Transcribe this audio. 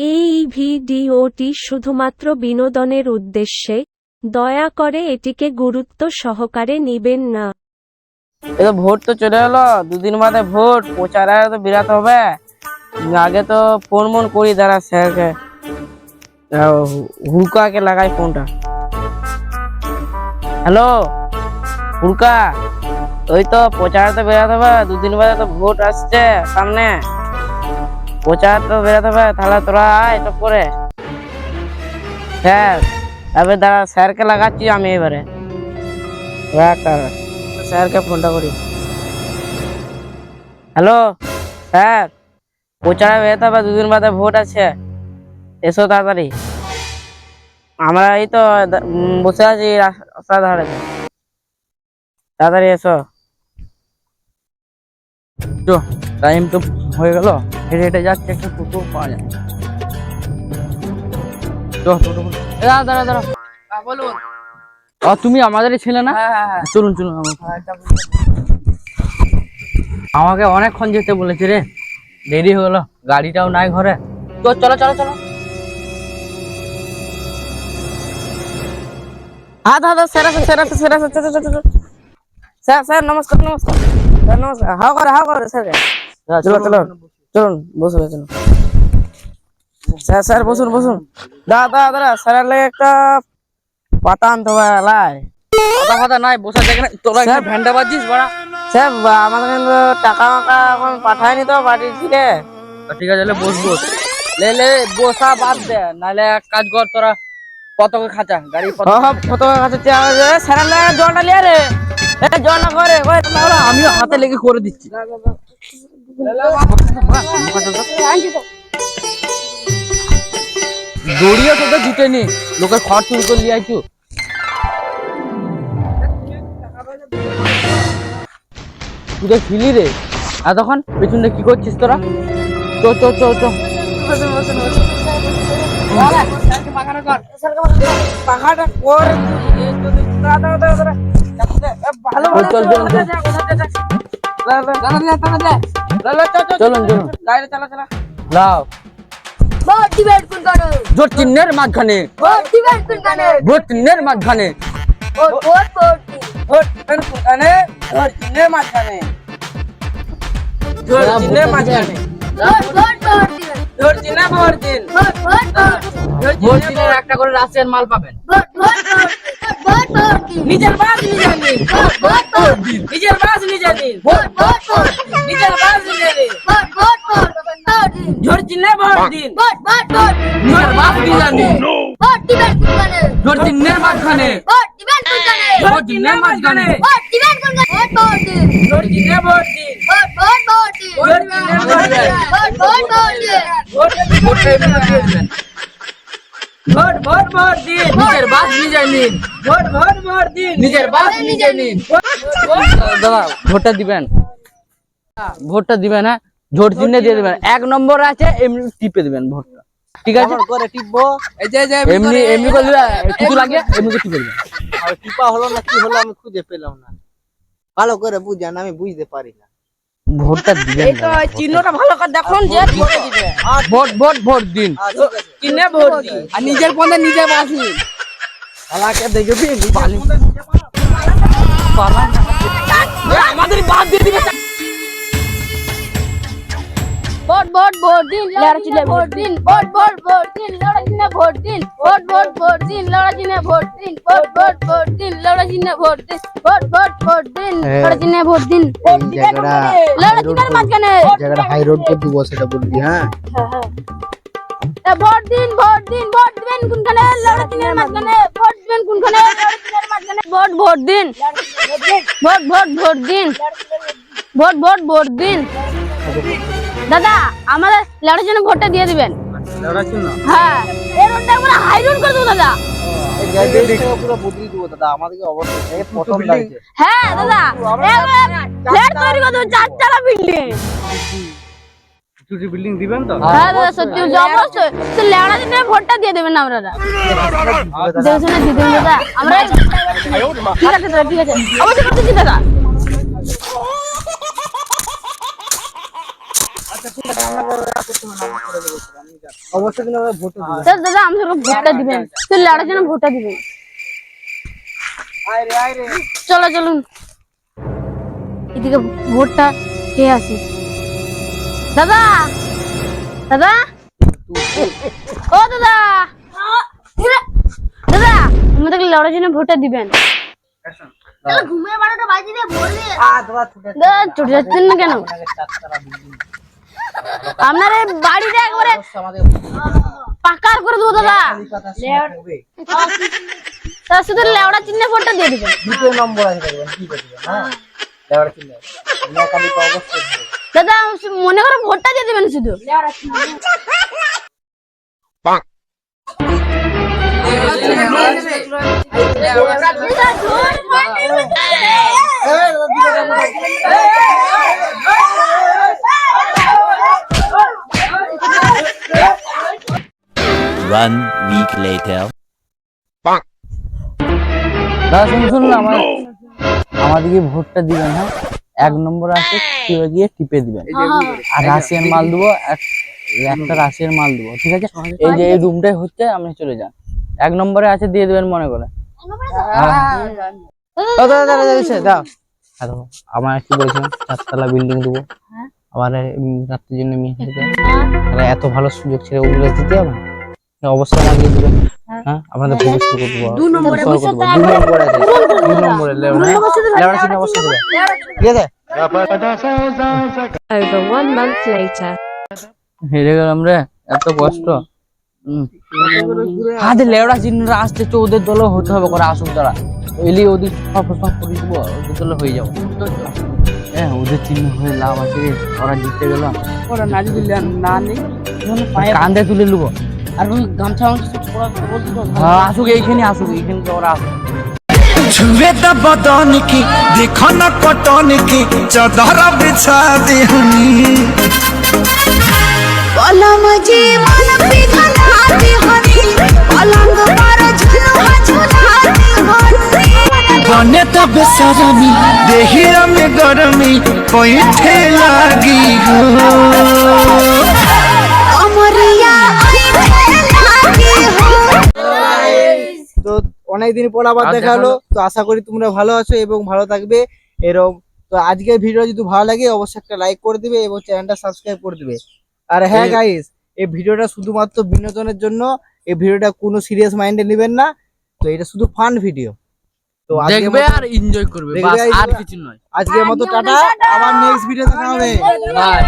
এই ভিডিওটি শুধুমাত্র বিনোদনের উদ্দেশ্যে, দয়া করে এটিকে গুরুত্ব সহকারে নিবেন না। এটা ভোট তো চলে এলো, দুদিন বাদে ভোট, প্রচারে তো বেরাতে হবে। আগে তো ফোন মন করি দাঁড়া স্যারকে, হুড়কাকে লাগাই ফোনটা। হ্যালো হুড়কা, ওই তো প্রচারে তো বেরাতে হবে, দুদিন বাদে তো ভোট আসছে সামনে, প্রচার তো বেরাতে হবে, তাহলে তোরা আয় তো করে। স্যার এবার দাঁড়া, স্যারকে লাগাচ্ছি আমি এবারে, স্যারকে ফোনটা করি। হ্যালো স্যার, প্রচারে বেরোতে হবে, দুদিন বাদে ভোট আছে, এসো তাড়াতাড়ি। আমরা এই তো বসে আছি রাস্তার ধারে, তাড়াতাড়ি এসো। তো টাইম তো হয়ে গেল, হেঁটে হেঁটে যাচ্ছে, একটা টোটো পাওয়া যায়। তো টোটো দাঁড়া দাঁড়া দাঁড়া, বলুন। তুমি আমাদেরই ছেলে না? হ্যাঁ। চলুন চলুন, আমাকে অনেকক্ষণ যেতে বলেছে রে, দেরি হয়ে গেল, গাড়িটাও নাই ঘরে। তো চলো চলো চলো। স্যার স্যার নমস্কার নমস্কার স্যার, নমস্কার। হাও করে স্যার, চলো চলো চলুন, বসুন চলুন। স্যার স্যার বসুন বসুন। দাঁড়া স্যারের লাগে একটা পাতা আনতে হবে লাই। কথা কথা নাই, বসে দেখে তোরা এখানে ভ্যানটা বাজছিস বড়া। স্যার আমাদের কিন্তু টাকা মাকা এখন পাঠায়নি তো বাড়ি থেকে। ঠিক আছে, বসবো, লে বসা বাদ দে, নাহলে এক কাজ কর, তোরা পতাকা খাঁচা গাড়ি ফটো কাছে স্যারের লাগে জলটা লিয়ে রে, জল না করে আমিও হাতে লেগে করে দিচ্ছি। দড়িও তোকে জুটেনি, লোকের খড় চুরি করে নিয়ে আইছু। তুই ছিলি রে এতক্ষণ, পেছনে কি করছিস তোরা? চো চো চো চো, পাখাটা কর ভালো চল চল চল, চলুন চলুন, গাড়ি চালা চালা। লাও ভোট দিবেন কোনখানে? জোর চিহ্নের মাঝখানে, ভোট দিবেন কোনখানে? ভোট চিহ্নের মাঝখানে, ভোট ভোট ভোট ভোট দিবেন কোনখানে? ভোট চিহ্নের মাঝখানে, ভোট চিহ্নের মাঝখানে, ভোট ভোট ভোট দিবেন। ভোট চিহ্নে ভোট দিন। ভোট ভোট ভোট ভোট চিহ্নের একটা করে রাশিয়ান মাল পাবেন। Vote vote vote vote vote দিন। নিজের বাস নিজে নিন, ভোট ভোট ভোট নিজের বাস নিজে নিন, ভোট ভোট ভোট নিজের বাস নিজে নিন। ভোট ভোট ভোট ভোট দিন। ভোট চিহ্নে ভোট দিন, ভোট ভোট ভোট নিজের বাস নিজে নিন। ভোট দিবেন কোনখানে? ভোট চিহ্নের মাঝখানে, ভোট দিবেন কোনখানে? ভোট চিহ্নের মাঝখানে, ভোট দিবেন কোনখানে? ভোট ভোট দিন। ভোট চিহ্নে ভোট দিন, ভোট ভোট ভোট দিন। ভোট চিহ্নে ভোট দিন। ভোট ভোট ভোট দিন। ভোটটা এমনি দিয়ে দিবেন। ভোট ভোট ভোট দিন, নিজের বাস নিজে নিন, ভোট ভোট ভোট দিন, নিজের বাস নিজে নিন। দাদা ভোটটা দিবেন, ভোটটা দিবেন, হ্যাঁ ভোট চিহ্নে দিয়ে দিবেন, 1 নম্বর আছে এমনি টিপে দিবেন ভোটটা, ঠিক আছে? করে টিপবো, এই যে এমনি এমনি করে দিবেন, কিছু লাগে এমনি করে টিপে দিবেন। আর টিপা হলো না কি হলো আমি খুঁজে পেলাম না, ভালো করে বুঝান, আমি বুঝতে পারি না। ভোটটা দিবেন, এই তো এই চিহ্নটা ভালো করে দেখুন যে ভোটে দিবে। ভোট ভোট ভোট দিন, চিহ্নে ভোট দিন। আর নিজের পথে নিজে বাসি। শালাকে দেখবি আমাদের বাদ দিয়ে দিবে। ভোট ভোট ভোট দিন, লড়া চিনে ভোট দিন। ভোট ভোট ভোট দিন, লড়া চিনে ভোট দিন। ভোট ভোট ভোট দিন, লড়া চিনে ভোট দিন। ভোট ভোট ভোট দিন, লড়া চিনে ভোট দিন। ভোট ভোট ভোট দিন, লড়া চিনে ভোট দিন। লড়া চিনের মাঝখানে জায়গাটা হাই রোড করে দিব সেটা বলবি, হ্যাঁ ভোট দিন ভোট দিন। ভোট দিবেন কোনখানে? লড়া চিনের মাঝখানে। ভোট দিবেন কোনখানে? লড়া চিনের মাঝখানে। ভোট ভোট দিন, ভোট ভোট ভোট দিন। ভোট ভোট ভোট দিন। দাদা আমাদের লড়ার জন্য ভোটটা দিয়ে দিবেন। হ্যাঁ, এই রোডটা আমরা হাই রোড করে দেবো দাদা। পুরো বদলি দিব দাদা, আমাদেরকে অবশ্যই প্রথম লাগছে। হ্যাঁ দাদা, ফ্ল্যাট তৈরি করে দেবো, 4 তলা বিল্ডিং। বিল্ডিং দিবেন তো? হ্যাঁ দাদা সত্যি অবশ্যই, তো লড়ার জন্য ভোটটা দিয়ে দেবেন না আপনারা। দেখে শুনে দিয়ে দেবেন দাদা আমরা। ঠিক আছে দাদা, ঠিক আছে, অবশ্যই করতেছি দাদা। আচ্ছা ঠিক আছে, আমরা করে দেবো, আমরা করে দেবো, আমি যাচ্ছি। অবশ্যই কিন্তু আমরা ভোট দেব। তো দাদা আমাদের ভোটটা দিবেন, তো লেওড়ার জন্য ভোটটা দিবেন। আয় রে চলো চলুন, এদিকে ভোটটা কে আছে? দাদা দাদা ও দাদা দাদা আমাদের লেওড়ার জন্য ভোটটা দিবেন। ঘুমিয়ে 12টা বাজিয়ে বললে দাদা দাদা ছুটে যাচ্ছেন না কেন? আপনার এই বাড়িটা একবারে আমাদের পাকার করে দেবো দাদা। থাকবে তার শুধু লেওড়া চিহ্নে ভোটটা দিয়ে দিবেন। দুটো নম্বর আছে দেখবেন কি করবেন হ্যাঁ লেওড়া চিহ্ন না খালি তো অবশ্যই দেব। দাদা মনে করে ভোটটা দিয়ে দিবেন শুধু। One week later. দাদা শুনুন না, আমাদেরকে ভোটটা দিবেন, হ্যাঁ 1 নম্বর আছে গিয়ে টিপে দিবেন। আর রাশিয়ান মাল দেবো, একটা রাশিয়ান মাল দেবো, ঠিক আছে? এই যে এই রুমটাই হচ্ছে, আপনি চলে যান। 1 নম্বরে আছে দিয়ে দেবেন মনে করে। দাও হ্যালো, আমার কি বলছিলাম 4 তলা বিল্ডিং দেবো, আবার রাত্রির জন্য মেয়ে থাকবে। এত ভালো সুযোগ ছিল, ওগুলো দিতে হবে না? অবশ্যই আমাকে দিবেন। হ্যাঁ আপনাদের ভবিষ্যৎ করবো, 2 নম্বরে আছে, 2 নম্বরে লেওড়া চিহ্ন অবশ্যই দেবেন, ঠিক আছে? Over 1 month later. হেরে গেলাম রে, এত কষ্ট। হাতে লেওড়া চিহ্নরা আসতে তো ওদের দলও হতে হবে করে, আসুক তারা এলি ওদের সব করে দিব, ওদের দলে হয়ে যাবো। হ্যাঁ ওদের চিহ্ন হয়ে লাভ আছে, ওরা জিততে গেলাম। ওরা না যদি না নেই কান্দে তুলে নেবো। আর ওই গামছা হ্যাঁ আসুক, এইখানে আসুক, এইখানে তো ওরা আসুক। छुए द बदन की देखो न कटन की चादर बिछा दी हनी पलंग जी मन पिघलाती हनी पलंग पर झुलुआ झुलाती हनी बने त बेसरमी देहिया में गरमी पैठे लागी हो अमरिया आई लागी हो। তো অনেকদিন পর আবার দেখা হলো, তো আশা করি তোমরা ভালো আছো এবং ভালো থাকবে এরকম। তো আজকের ভিডিও যদি ভালো লাগে অবশ্যই একটা লাইক করে দিবে এবং চ্যানেলটা সাবস্ক্রাইব করে দিবে। আর হ্যাঁ গাইস, এই ভিডিওটা শুধুমাত্র বিনোদনের জন্য, এই ভিডিওটা কোনো সিরিয়াস মাইন্ডে নেবেন না। তো এটা শুধু ফান ভিডিও, তো দেখবে আর এনজয় করবে, দেখবে বাস আর আর কিছু নয়। আজকের মতো টাটা, আবার নেক্সট ভিডিও দেখা হবে। বাই।